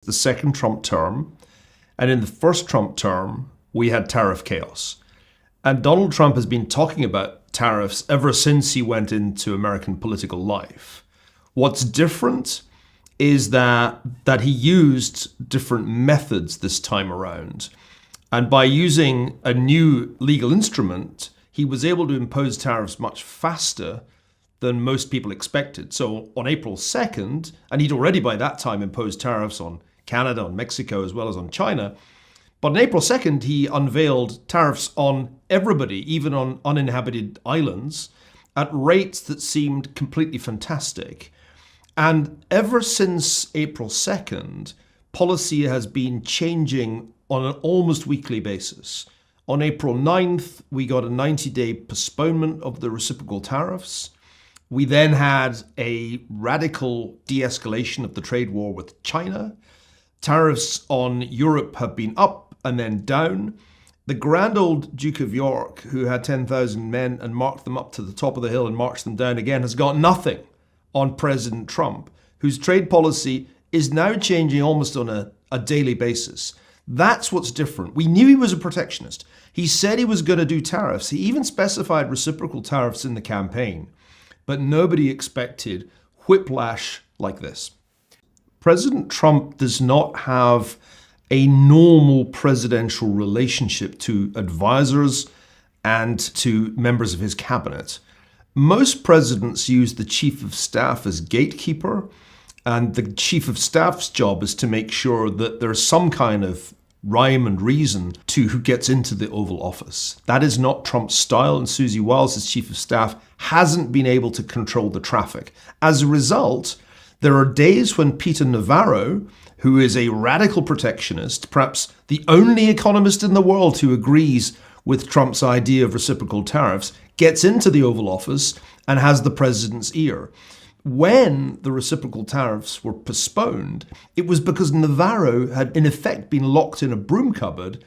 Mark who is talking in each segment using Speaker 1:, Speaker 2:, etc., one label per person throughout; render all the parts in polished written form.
Speaker 1: the second Trump term. And in the first Trump term, we had tariff chaos. And Donald Trump has been talking about tariffs ever since he went into American political life. What's different is that he used different methods this time around. And by using a new legal instrument, he was able to impose tariffs much faster than most people expected. So on April 2nd, and he'd already by that time imposed tariffs on Canada, on Mexico, as well as on China. But on April 2nd, he unveiled tariffs on everybody, even on uninhabited islands, at rates that seemed completely fantastic. And ever since April 2nd, policy has been changing on an almost weekly basis. On April 9th, we got a 90-day postponement of the reciprocal tariffs. We then had a radical de-escalation of the trade war with China. Tariffs on Europe have been up and then down. The grand old Duke of York, who had 10,000 men and marched them up to the top of the hill and marched them down again, has got nothing on President Trump, whose trade policy is now changing almost on a daily basis. That's what's different. We knew he was a protectionist. He said he was going to do tariffs. He even specified reciprocal tariffs in the campaign. But nobody expected whiplash like this. President Trump does not have a normal presidential relationship to advisors and to members of his cabinet. Most presidents use the chief of staff as gatekeeper, and the chief of staff's job is to make sure that there's some kind of rhyme and reason to who gets into the Oval Office. That is not Trump's style, and Susie Wiles, as chief of staff, hasn't been able to control the traffic. As a result, there are days when Peter Navarro, who is a radical protectionist, perhaps the only economist in the world who agrees with Trump's idea of reciprocal tariffs, gets into the Oval Office and has the president's ear. When the reciprocal tariffs were postponed, it was because Navarro had in effect been locked in a broom cupboard,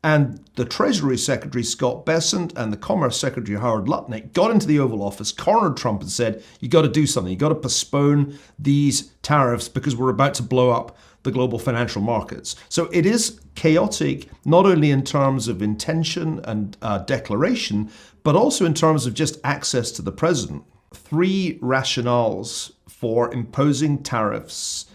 Speaker 1: and the Treasury Secretary Scott Bessent and the Commerce Secretary Howard Lutnick got into the Oval Office, cornered Trump and said, you got to do something. You got to postpone these tariffs because we're about to blow up the global financial markets. So it is chaotic, not only in terms of intention and declaration, but also in terms of just access to the president. Three rationales for imposing tariffs,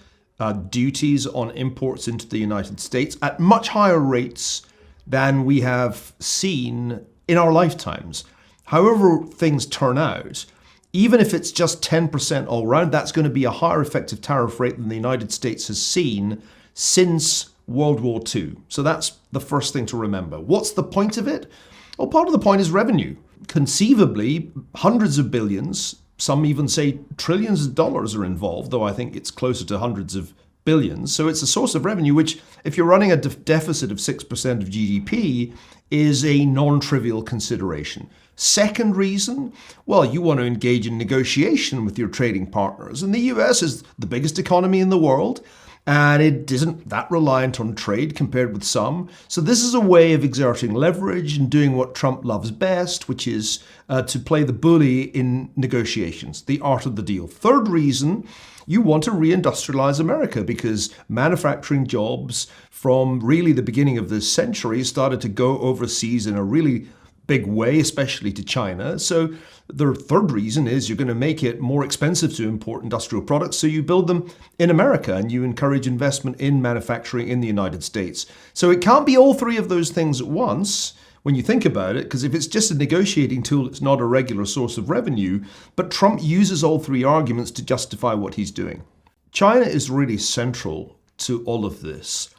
Speaker 1: duties on imports into the United States at much higher rates than we have seen in our lifetimes. However things turn out, even if it's just 10% all round, that's going to be a higher effective tariff rate than the United States has seen since World War II. So that's the first thing to remember. What's the point of it? Well, part of the point is revenue. Conceivably, hundreds of billions, some even say trillions of dollars are involved, though I think it's closer to hundreds of billions. So it's a source of revenue, which, if you're running a deficit of 6% of GDP, is a non-trivial consideration. Second reason, well, you want to engage in negotiation with your trading partners. And the US is the biggest economy in the world, and it isn't that reliant on trade compared with some. So this is a way of exerting leverage and doing what Trump loves best, which is to play the bully in negotiations, the art of the deal. Third reason, you want to re-industrialize America because manufacturing jobs from really the beginning of this century started to go overseas in a really big way, especially to China. So the third reason is you're going to make it more expensive to import industrial products, so you build them in America and you encourage investment in manufacturing in the United States. So it can't be all three of those things at once when you think about it, because if it's just a negotiating tool, it's not a regular source of revenue. But Trump uses all three arguments to justify what he's doing. China is really central to all of this.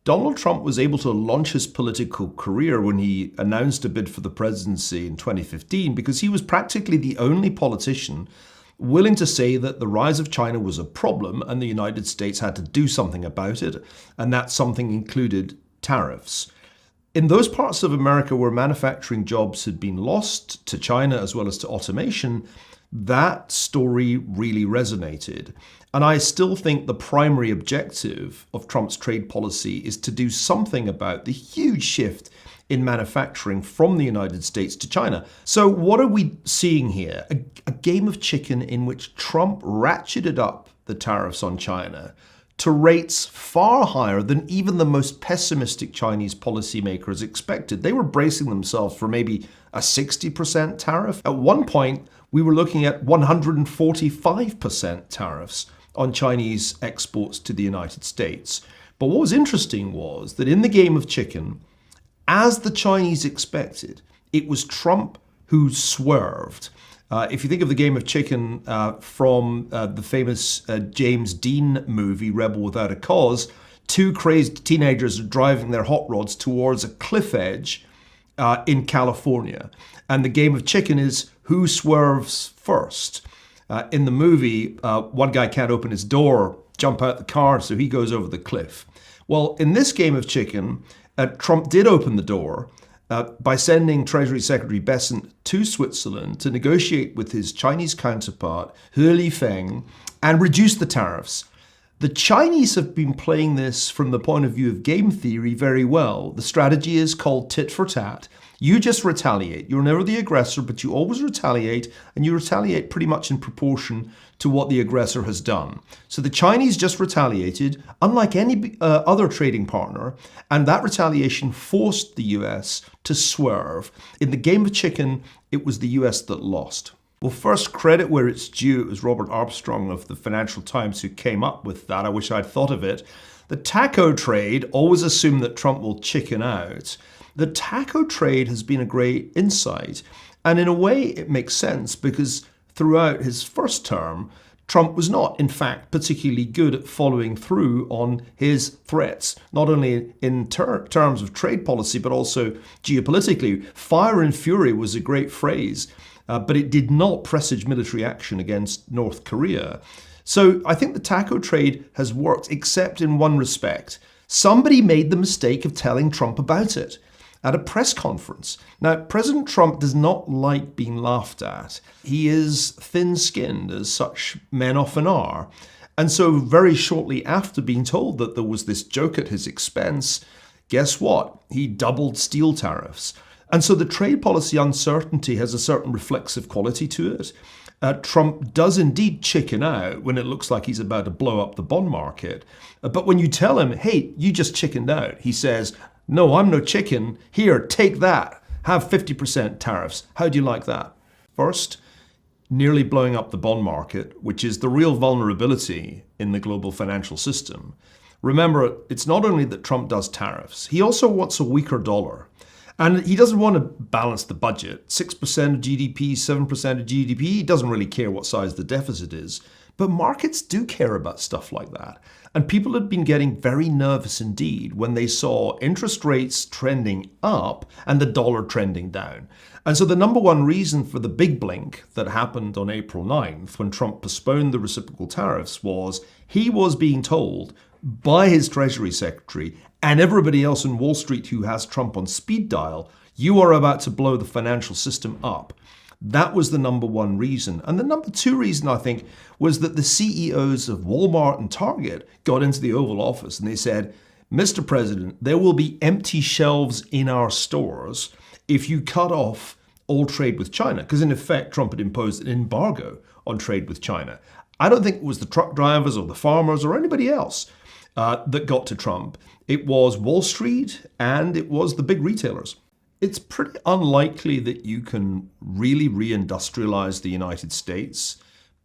Speaker 1: Donald Trump was able to launch his political career when he announced a bid for the presidency in 2015 because he was practically the only politician willing to say that the rise of China was a problem and the United States had to do something about it, and that something included tariffs. In those parts of America where manufacturing jobs had been lost to China as well as to automation, that story really resonated. And I still think the primary objective of Trump's trade policy is to do something about the huge shift in manufacturing from the United States to China. So what are we seeing here? A game of chicken in which Trump ratcheted up the tariffs on China to rates far higher than even the most pessimistic Chinese policymakers expected. They were bracing themselves for maybe a 60% tariff. At one point, we were looking at 145% tariffs on Chinese exports to the United States. But what was interesting was that in the game of chicken, as the Chinese expected, it was Trump who swerved. If you think of the game of chicken from the famous James Dean movie, Rebel Without a Cause, two crazed teenagers are driving their hot rods towards a cliff edge in California. And the game of chicken is who swerves first. In the movie, one guy can't open his door, jump out the car, so he goes over the cliff. Well, in this game of chicken, Trump did open the door by sending Treasury Secretary Bessent to Switzerland to negotiate with his Chinese counterpart, He Lifeng, and reduce the tariffs. The Chinese have been playing this from the point of view of game theory very well. The strategy is called tit for tat. You just retaliate. You're never the aggressor, but you always retaliate, and you retaliate pretty much in proportion to what the aggressor has done. So the Chinese just retaliated, unlike any other trading partner, and that retaliation forced the US to swerve. In the game of chicken, it was the US that lost. Well, first, credit where it's due. It was Robert Armstrong of the Financial Times who came up with that. I wish I'd thought of it. The taco trade always assumed that Trump will chicken out. The taco trade has been a great insight. And in a way, it makes sense because throughout his first term, Trump was not, in fact, particularly good at following through on his threats, not only in terms of trade policy, but also geopolitically. Fire and fury was a great phrase, but it did not presage military action against North Korea. So I think the taco trade has worked, except in one respect. Somebody made the mistake of telling Trump about it at a press conference. Now, President Trump does not like being laughed at. He is thin-skinned, as such men often are. And so very shortly after being told that there was this joke at his expense, guess what? He doubled steel tariffs. And so the trade policy uncertainty has a certain reflexive quality to it. Trump does indeed chicken out when it looks like he's about to blow up the bond market. But when you tell him, hey, you just chickened out, he says, no, I'm no chicken. Here, take that. Have 50% tariffs. How do you like that? First, nearly blowing up the bond market, which is the real vulnerability in the global financial system. Remember, it's not only that Trump does tariffs, he also wants a weaker dollar. And he doesn't want to balance the budget. 6% of GDP, 7% of GDP, he doesn't really care what size the deficit is. But markets do care about stuff like that. And people had been getting very nervous indeed when they saw interest rates trending up and the dollar trending down. And so the number one reason for the big blink that happened on April 9th when Trump postponed the reciprocal tariffs was he was being told by his Treasury Secretary and everybody else in Wall Street who has Trump on speed dial, you are about to blow the financial system up. That was the number one reason. And the number two reason, I think, was that the CEOs of Walmart and Target got into the Oval Office and they said, Mr. President, there will be empty shelves in our stores if you cut off all trade with China. Because in effect, Trump had imposed an embargo on trade with China. I don't think it was the truck drivers or the farmers or anybody else that got to Trump. It was Wall Street and it was the big retailers. It's pretty unlikely that you can really re-industrialize the United States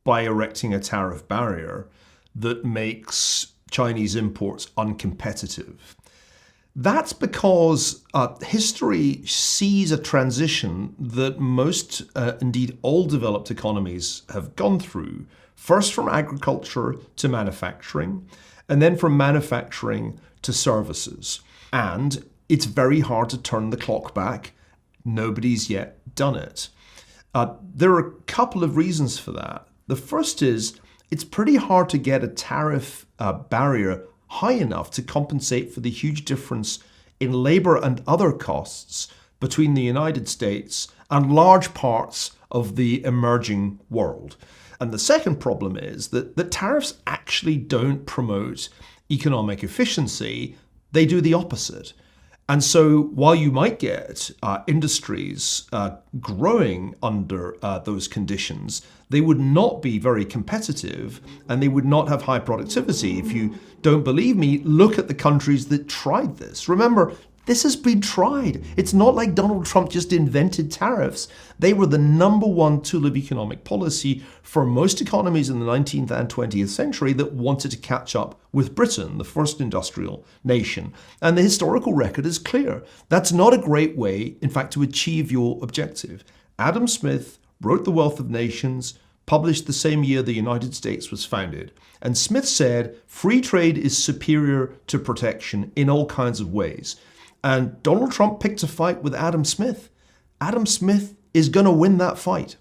Speaker 1: by erecting a tariff barrier that makes Chinese imports uncompetitive. That's because history sees a transition that most, indeed all developed economies have gone through, first from agriculture to manufacturing, and then from manufacturing to services. And it's very hard to turn the clock back. Nobody's yet done it. There are a couple of reasons for that. The first is it's pretty hard to get a tariff barrier high enough to compensate for the huge difference in labor and other costs between the United States and large parts of the emerging world. And the second problem is that the tariffs actually don't promote economic efficiency. They do the opposite. And so while you might get industries growing under those conditions, they would not be very competitive and they would not have high productivity. If you don't believe me, look at the countries that tried this. Remember, this has been tried. It's not like Donald Trump just invented tariffs. They were the number one tool of economic policy for most economies in the 19th and 20th century that wanted to catch up with Britain, the first industrial nation. And the historical record is clear. That's not a great way, in fact, to achieve your objective. Adam Smith wrote The Wealth of Nations, published the same year the United States was founded. And Smith said, free trade is superior to protection in all kinds of ways. And Donald Trump picked a fight with Adam Smith. Adam Smith is going to win that fight.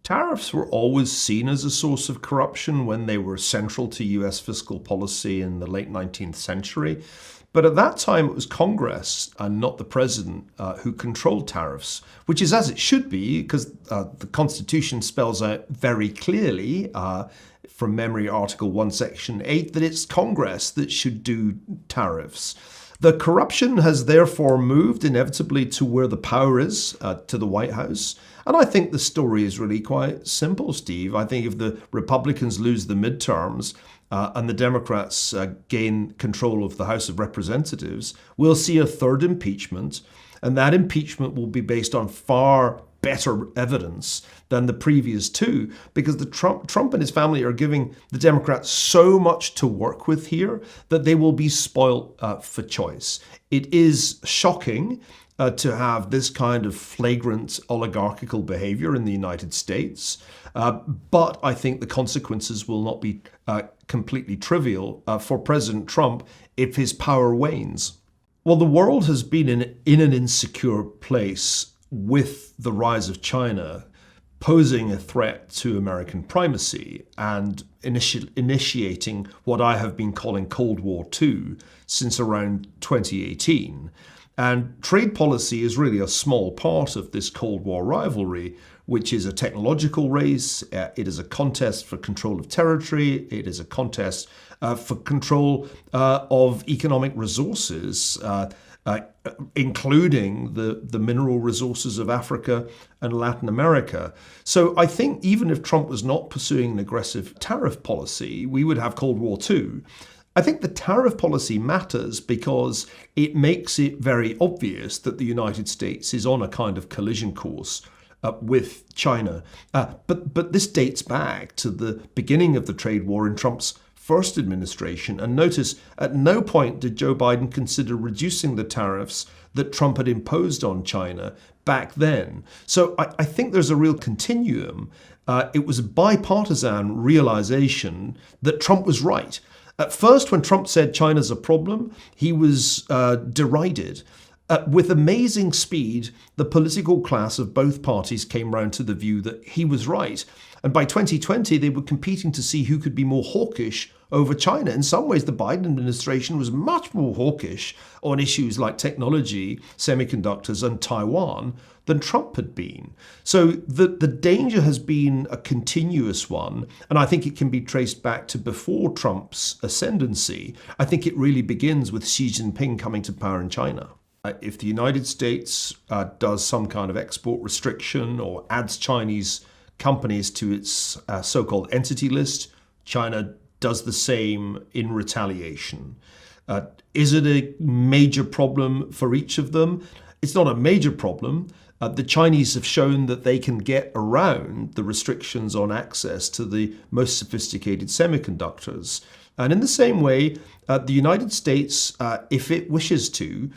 Speaker 1: Tariffs were always seen as a source of corruption when they were central to US fiscal policy in the late 19th century. But at that time, it was Congress and not the president who controlled tariffs, which is as it should be, because the Constitution spells out very clearly from memory, Article 1, Section 8, that it's Congress that should do tariffs. The corruption has therefore moved inevitably to where the power is, to the White House. And I think the story is really quite simple, Steve. I think if the Republicans lose the midterms and the Democrats gain control of the House of Representatives, we'll see a third impeachment. And that impeachment will be based on far better evidence than the previous two, because Trump and his family are giving the Democrats so much to work with here that they will be spoiled for choice. It is shocking to have this kind of flagrant oligarchical behavior in the United States, but I think the consequences will not be completely trivial for President Trump if his power wanes. Well, the world has been in an insecure place with the rise of China posing a threat to American primacy and initiating what I have been calling Cold War II since around 2018. And trade policy is really a small part of this Cold War rivalry, which is a technological race. It is a contest for control of territory. It is a contest for control of economic resources, including the mineral resources of Africa and Latin America. So I think even if Trump was not pursuing an aggressive tariff policy, we would have Cold War II. I think the tariff policy matters because it makes it very obvious that the United States is on a kind of collision course with China. But this dates back to the beginning of the trade war in Trump's first administration. And notice, at no point did Joe Biden consider reducing the tariffs that Trump had imposed on China back then. So I think there's a real continuum. It was a bipartisan realization that Trump was right. At first, when Trump said China's a problem, he was derided. With amazing speed, the political class of both parties came round to the view that he was right. And by 2020, they were competing to see who could be more hawkish over China. In some ways, the Biden administration was much more hawkish on issues like technology, semiconductors, and Taiwan than Trump had been. So the danger has been a continuous one, and I think it can be traced back to before Trump's ascendancy. I think it really begins with Xi Jinping coming to power in China. If the United States does some kind of export restriction or adds Chinese companies to its so-called entity list, China does the same in retaliation. Is it a major problem for each of them? It's not a major problem. The Chinese have shown that they can get around the restrictions on access to the most sophisticated semiconductors. And in the same way, the United States, if it wishes to,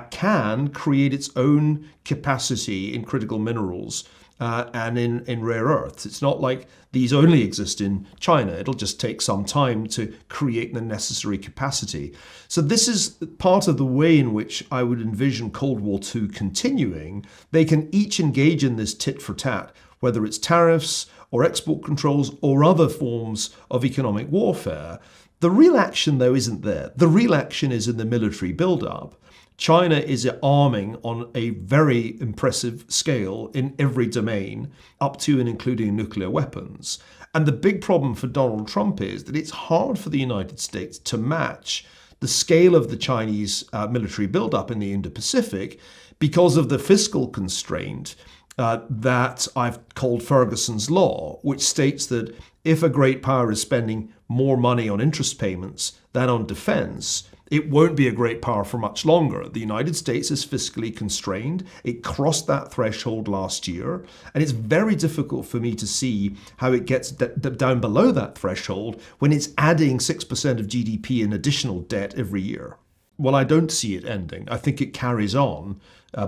Speaker 1: can create its own capacity in critical minerals and in rare earths. It's not like these only exist in China. It'll just take some time to create the necessary capacity. So this is part of the way in which I would envision Cold War II continuing. They can each engage in this tit for tat, whether it's tariffs or export controls or other forms of economic warfare. The real action, though, isn't there. The real action is in the military buildup. China is arming on a very impressive scale in every domain, up to and including nuclear weapons. And the big problem for Donald Trump is that it's hard for the United States to match the the scale of the Chinese military buildup in the Indo-Pacific because of the fiscal constraint that I've called Ferguson's Law, which states that if a great power is spending more money on interest payments than on defense, it won't be a great power for much longer. The United States is fiscally constrained. It crossed that threshold last year, and it's very difficult for me to see how it gets down below that threshold when it's adding 6% of GDP in additional debt every year. Well, I don't see it ending. I think it carries on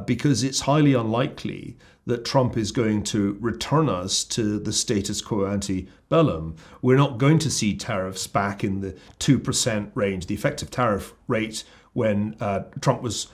Speaker 1: because it's highly unlikely that Trump is going to return us to the status quo ante bellum. We're not going to see tariffs back in the 2% range. The effective tariff rate when Trump was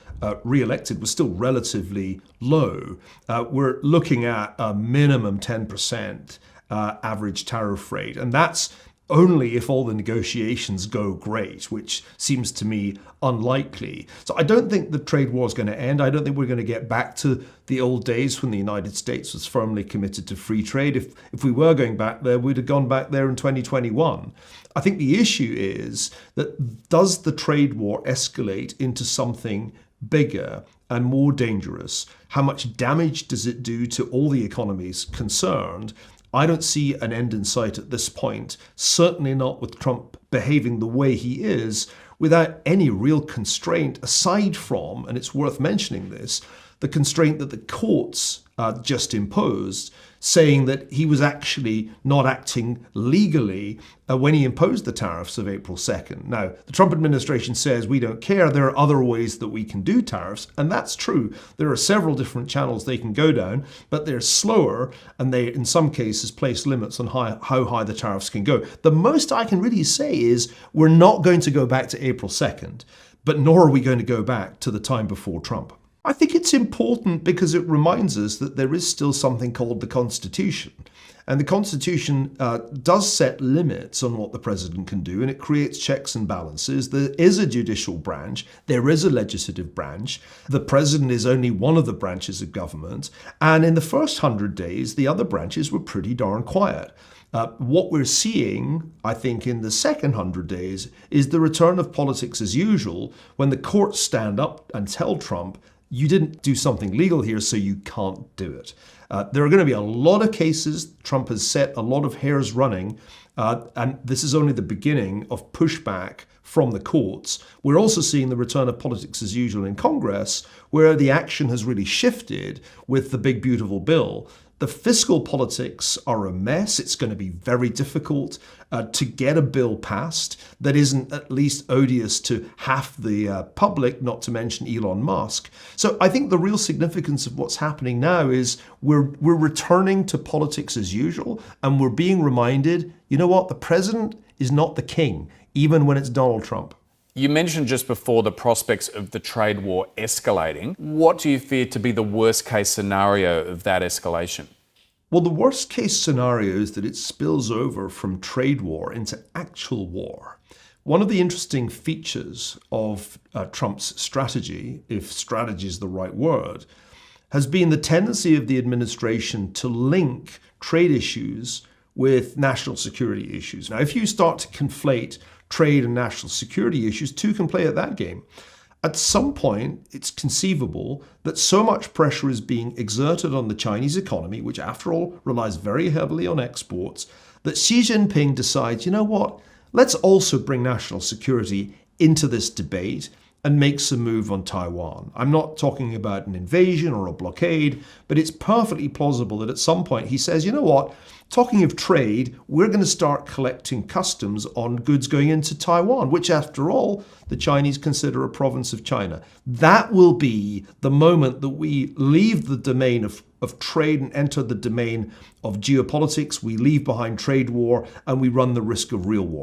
Speaker 1: re-elected was still relatively low. We're looking at a minimum 10% average tariff rate, and that's only if all the negotiations go great, which seems to me unlikely. So I don't think the trade war is going to end. I don't think we're going to get back to the old days when the United States was firmly committed to free trade. If we were going back there, we'd have gone back there in 2021. I think the issue is that does the trade war escalate into something bigger and more dangerous? How much damage does it do to all the economies concerned? I don't see an end in sight at this point, certainly not with Trump behaving the way he is, without any real constraint aside from, and it's worth mentioning this, the constraint that the courts just imposed, saying that he was actually not acting legally when he imposed the tariffs of April 2nd. Now, the Trump administration says we don't care. There are other ways that we can do tariffs, and that's true. There are several different channels they can go down, but they're slower, and they, in some cases, place limits on how high the tariffs can go. The most I can really say is we're not going to go back to April 2nd, but nor are we going to go back to the time before Trump. I think it's important because it reminds us that there is still something called the Constitution. And the Constitution does set limits on what the president can do, and it creates checks and balances. There is a judicial branch. There is a legislative branch. The president is only one of the branches of government. And in the first 100 days, the other branches were pretty darn quiet. What we're seeing, I think, in the second 100 days is the return of politics as usual when the courts stand up and tell Trump, you didn't do something legal here, so you can't do it. There are going to be a lot of cases. Trump has set a lot of hairs running, and this is only the beginning of pushback from the courts. We're also seeing the return of politics as usual in Congress, where the action has really shifted with the big, beautiful bill. The fiscal politics are a mess. It's going to be very difficult to get a bill passed that isn't at least odious to half the public, not to mention Elon Musk. So I think the real significance of what's happening now is we're returning to politics as usual, and we're being reminded, you know what, the president is not the king, even when it's Donald Trump.
Speaker 2: You mentioned just before the prospects of the trade war escalating. What do you fear to be the worst case scenario of that escalation?
Speaker 1: Well, the worst case scenario is that it spills over from trade war into actual war. One of the interesting features of Trump's strategy, if strategy is the right word, has been the tendency of the administration to link trade issues with national security issues. Now, if you start to conflate trade and national security issues, two can play at that game. At some point, it's conceivable that so much pressure is being exerted on the Chinese economy, which after all relies very heavily on exports, that Xi Jinping decides, you know what, let's also bring national security into this debate and makes a move on Taiwan. I'm not talking about an invasion or a blockade, but it's perfectly plausible that at some point he says, you know what, talking of trade, we're going to start collecting customs on goods going into Taiwan, which after all, the Chinese consider a province of China. That will be the moment that we leave the domain of trade and enter the domain of geopolitics. We leave behind trade war and we run the risk of real war.